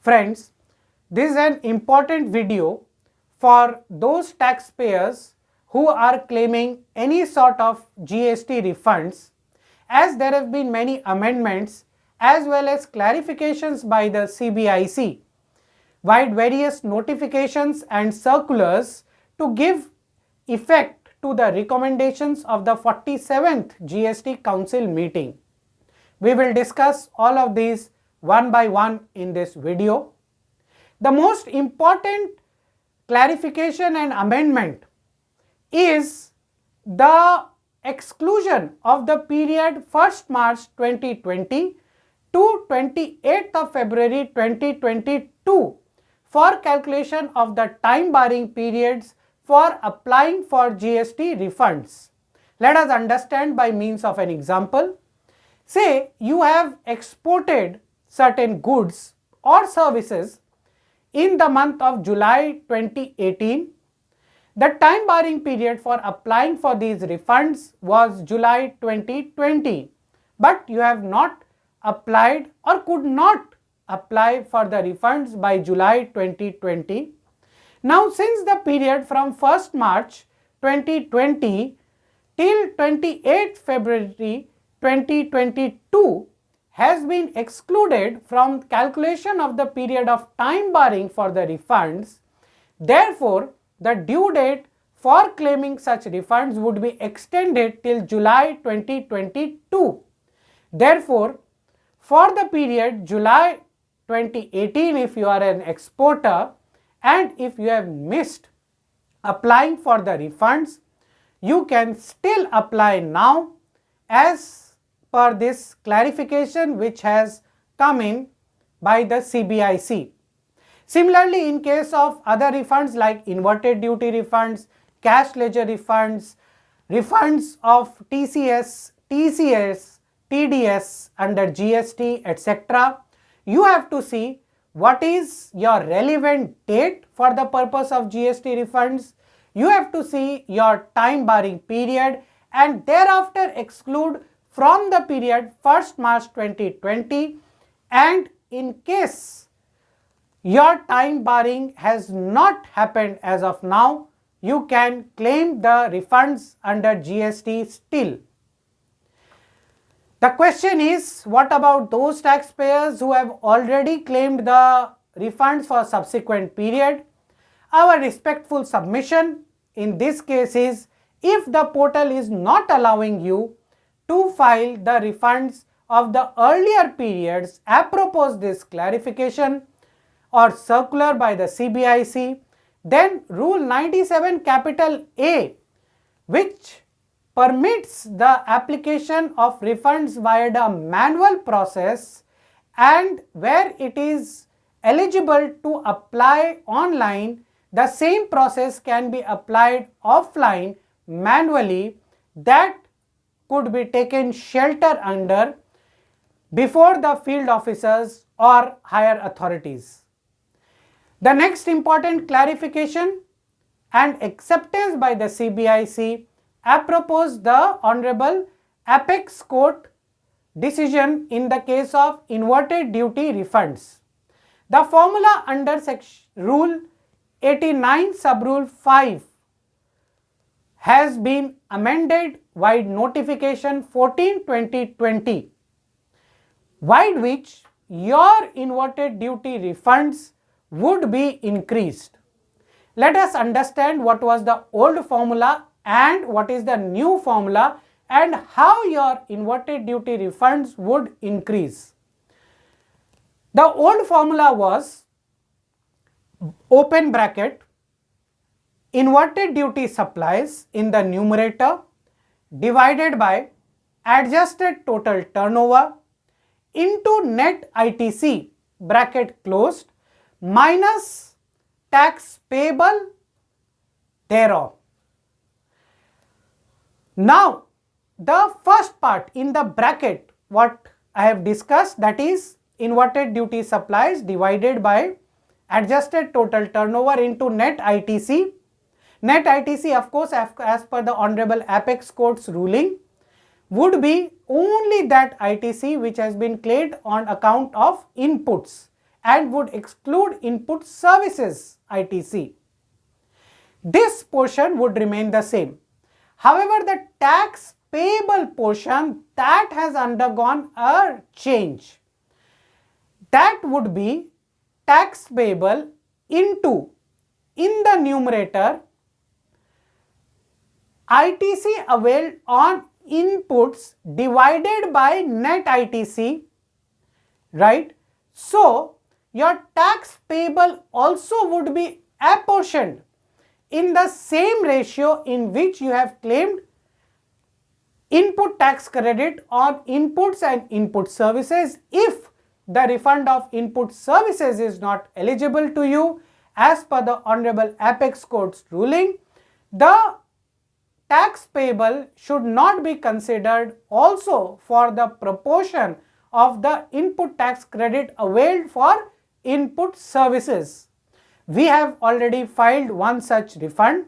Friends, this is an important video for those taxpayers who are claiming any sort of GST refunds, as there have been many amendments as well as clarifications by the CBIC vide various notifications and circulars to give effect to the recommendations of the 47th GST Council meeting. We will discuss all of these one by one in this video. The most important clarification and amendment is the exclusion of the period 1st March 2020 to 28th of February 2022 for calculation of the time barring periods for applying for GST refunds. Let us understand by means of an example. Say you have exported certain goods or services in the month of July 2018. The time barring period for applying for these refunds was July 2020, but you have not applied or could not apply for the refunds by July 2020. Now, since the period from 1st March 2020 till 28th February 2022 has been excluded from calculation of the period of time barring for the refunds, therefore, the due date for claiming such refunds would be extended till July 2022. Therefore, for the period July 2018, if you are an exporter and if you have missed applying for the refunds, you can still apply now as per this clarification which has come in by the CBIC. Similarly, in case of other refunds like inverted duty refunds, cash ledger refunds, refunds of TCS, TCS, TDS under GST, etc., you have to see what is your relevant date for the purpose of GST refunds. You have to see your time barring period and thereafter exclude from the period 1st March 2020, and in case your time barring has not happened as of now, you can claim the refunds under GST still. The question is, what about those taxpayers who have already claimed the refunds for subsequent period? Our respectful submission in this case is, if the portal is not allowing you to file the refunds of the earlier periods apropos this clarification or circular by the CBIC, then Rule 97 capital A, which permits the application of refunds via the manual process and where it is eligible to apply online, the same process can be applied offline manually, that could be taken shelter under before the field officers or higher authorities. The next important clarification and acceptance by the CBIC apropos the Honorable Apex Court decision in the case of inverted duty refunds. The formula under Rule 89 Subrule 5 has been amended vide notification 14/2020, vide which your inverted duty refunds would be increased. Let us understand what was the old formula and what is the new formula and how your inverted duty refunds would increase. The old formula was open bracket inverted duty supplies in the numerator divided by adjusted total turnover into net ITC bracket closed minus tax payable thereof. Now, the first part in the bracket what I have discussed, that is inverted duty supplies divided by adjusted total turnover into net ITC. Net ITC, of course, as per the Honorable Apex Court's ruling, would be only that ITC which has been claimed on account of inputs and would exclude input services ITC. This portion would remain the same. However, the tax payable portion that has undergone a change. That would be tax payable into, in the numerator, ITC availed on inputs divided by net ITC, right? So, your tax payable also would be apportioned in the same ratio in which you have claimed input tax credit on inputs and input services. If the refund of input services is not eligible to you as per the Honorable Apex Court's ruling, the tax payable should not be considered also for the proportion of the input tax credit availed for input services. We have already filed one such refund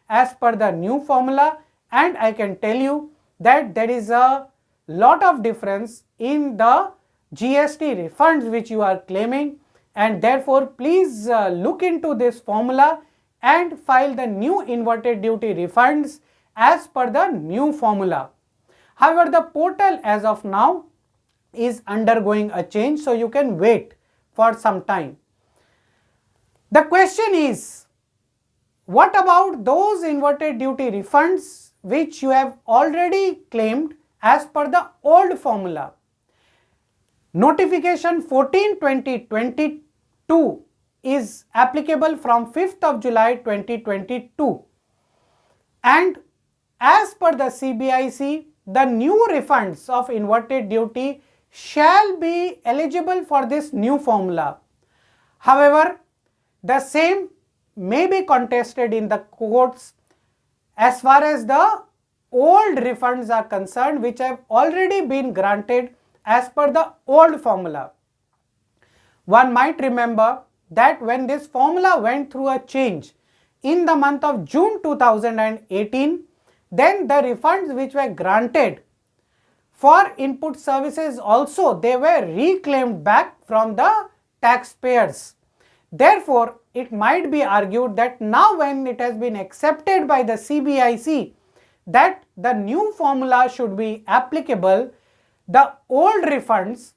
as per the new formula, and I can tell you that there is a lot of difference in the GST refunds which you are claiming, and therefore please look into this formula and file the new inverted duty refunds as per the new formula. However, the portal as of now is undergoing a change, so you can wait for some time. The question is, what about those inverted duty refunds which you have already claimed as per the old formula? Notification 14/2022 is applicable from 5th of July 2022, and as per the CBIC, the new refunds of inverted duty shall be eligible for this new formula. However, the same may be contested in the courts as far as the old refunds are concerned, which have already been granted as per the old formula. One might remember that when this formula went through a change in the month of June 2018, then the refunds which were granted for input services also, they were reclaimed back from the taxpayers. Therefore, it might be argued that now when it has been accepted by the CBIC that the new formula should be applicable, the old refunds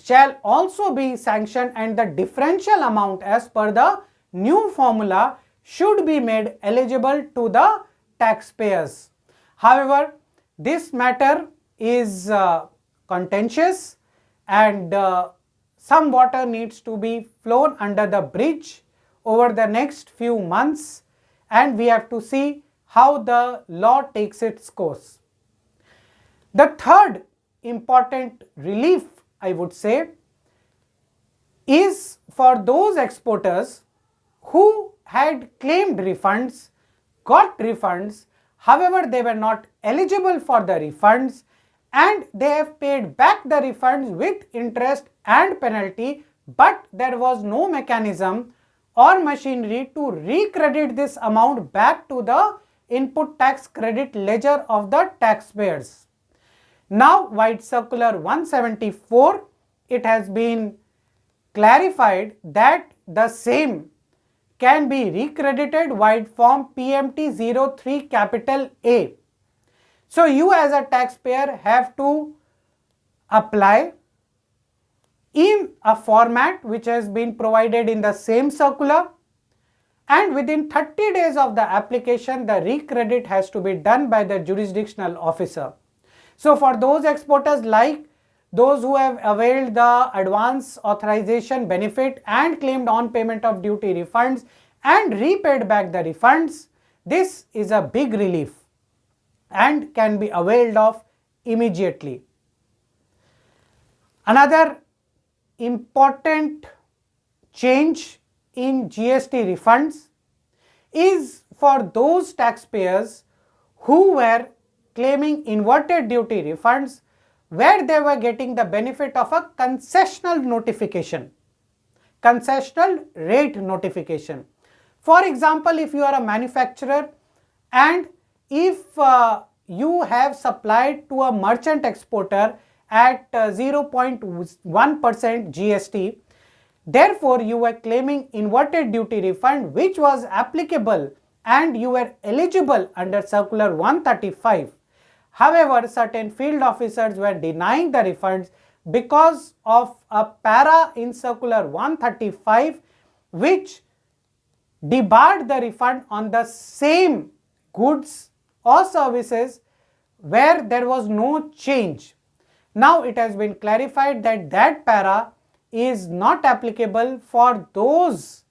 shall also be sanctioned and the differential amount as per the new formula should be made eligible to the taxpayers. However, this matter is contentious, and some water needs to be flown under the bridge over the next few months, and we have to see how the law takes its course. The third important relief, I would say, is for those exporters who had claimed refunds, got refunds, however they were not eligible for the refunds, and they have paid back the refunds with interest and penalty, but there was no mechanism or machinery to recredit this amount back to the input tax credit ledger of the taxpayers. Now, vide circular 174, it has been clarified that the same can be recredited vide Form PMT-03A. So, you as a taxpayer have to apply in a format which has been provided in the same circular, and within 30 days of the application, the recredit has to be done by the jurisdictional officer. So, for those exporters like those who have availed the advance authorization benefit and claimed on payment of duty refunds and repaid back the refunds, this is a big relief and can be availed of immediately. Another important change in GST refunds is for those taxpayers who were claiming inverted duty refunds where they were getting the benefit of a concessional notification, concessional rate notification. For example, if you are a manufacturer and if you have supplied to a merchant exporter at 0.1% GST, Therefore, you were claiming inverted duty refund which was applicable and you were eligible under Circular 135. However, certain field officers were denying the refunds because of a para in Circular 135 which debarred the refund on the same goods or services where there was no change. Now it has been clarified that that para is not applicable for those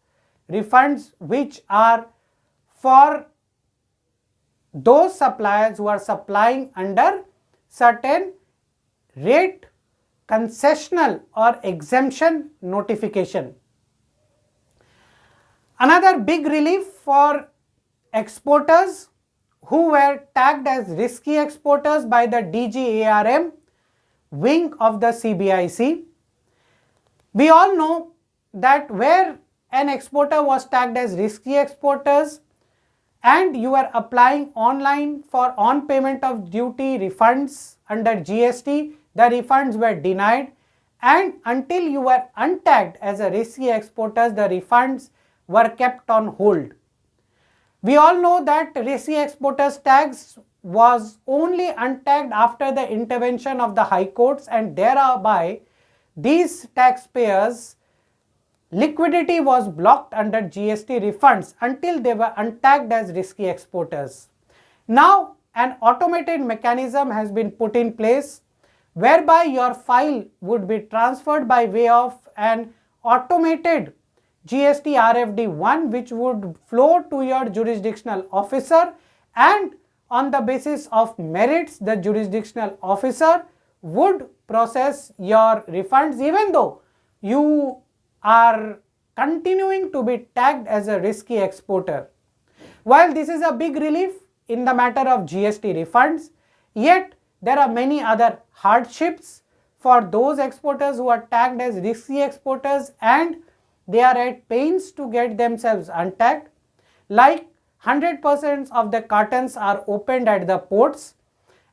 refunds which are for those suppliers who are supplying under certain rate concessional or exemption notification. Another big relief for exporters who were tagged as risky exporters by the DGARM wing of the CBIC. We all know that where an exporter was tagged as risky exporters and you are applying online for on payment of duty refunds under GST, the refunds were denied, and until you were untagged as a risky exporters, the refunds were kept on hold. We all know that risky exporters tags was only untagged after the intervention of the high courts, and thereby these taxpayers liquidity was blocked under GST refunds until they were untagged as risky exporters. Now an automated mechanism has been put in place whereby your file would be transferred by way of an automated GST RFD1 which would flow to your jurisdictional officer, and on the basis of merits the jurisdictional officer would process your refunds even though you are continuing to be tagged as a risky exporter. While this is a big relief in the matter of GST refunds, yet there are many other hardships for those exporters who are tagged as risky exporters and they are at pains to get themselves untagged, like 100% of the cartons are opened at the ports,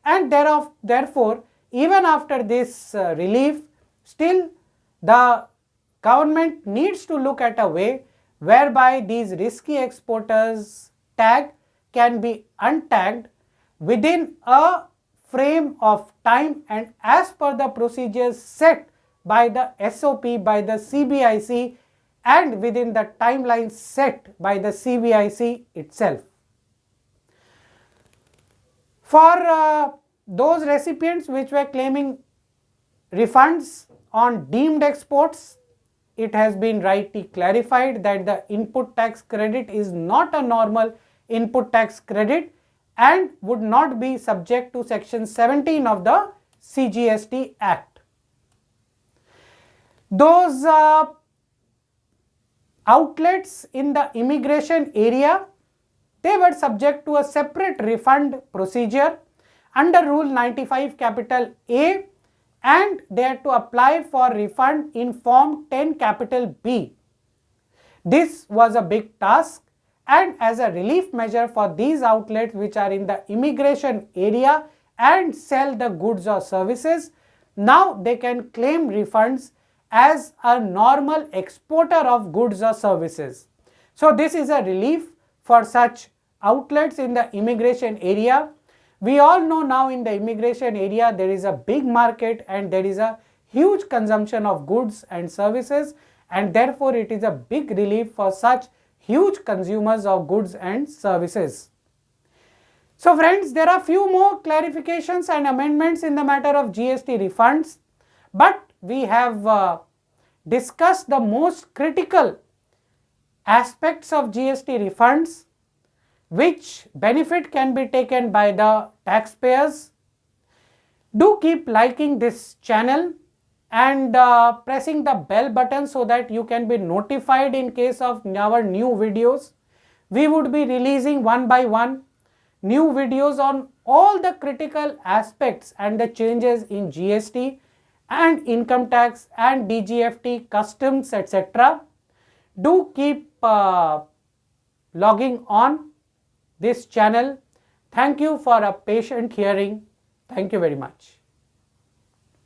and therefore even after this relief, still the government needs to look at a way whereby these risky exporters tag can be untagged within a frame of time and as per the procedures set by the SOP by the CBIC and within the timeline set by the CBIC itself. For those recipients which were claiming refunds on deemed exports, it has been rightly clarified that the input tax credit is not a normal input tax credit and would not be subject to section 17 of the CGST Act. Those outlets in the immigration area, they were subject to a separate refund procedure under Rule 95 capital A, and they had to apply for refund in Form 10 capital B. This was a big task, and as a relief measure for these outlets which are in the immigration area and sell the goods or services, now they can claim refunds as a normal exporter of goods or services. So this is a relief for such outlets in the immigration area. We all know now in the immigration area there is a big market and there is a huge consumption of goods and services, and therefore it is a big relief for such huge consumers of goods and services. So friends, there are few more clarifications and amendments in the matter of GST refunds, but we have discussed the most critical aspects of GST refunds, which benefit can be taken by the taxpayers. Do keep liking this channel and pressing the bell button so that you can be notified in case of our new videos. We would be releasing one by one new videos on all the critical aspects and the changes in GST and income tax and DGFT, customs, etc. Do keep logging on this channel. Thank you for a patient hearing. Thank you very much.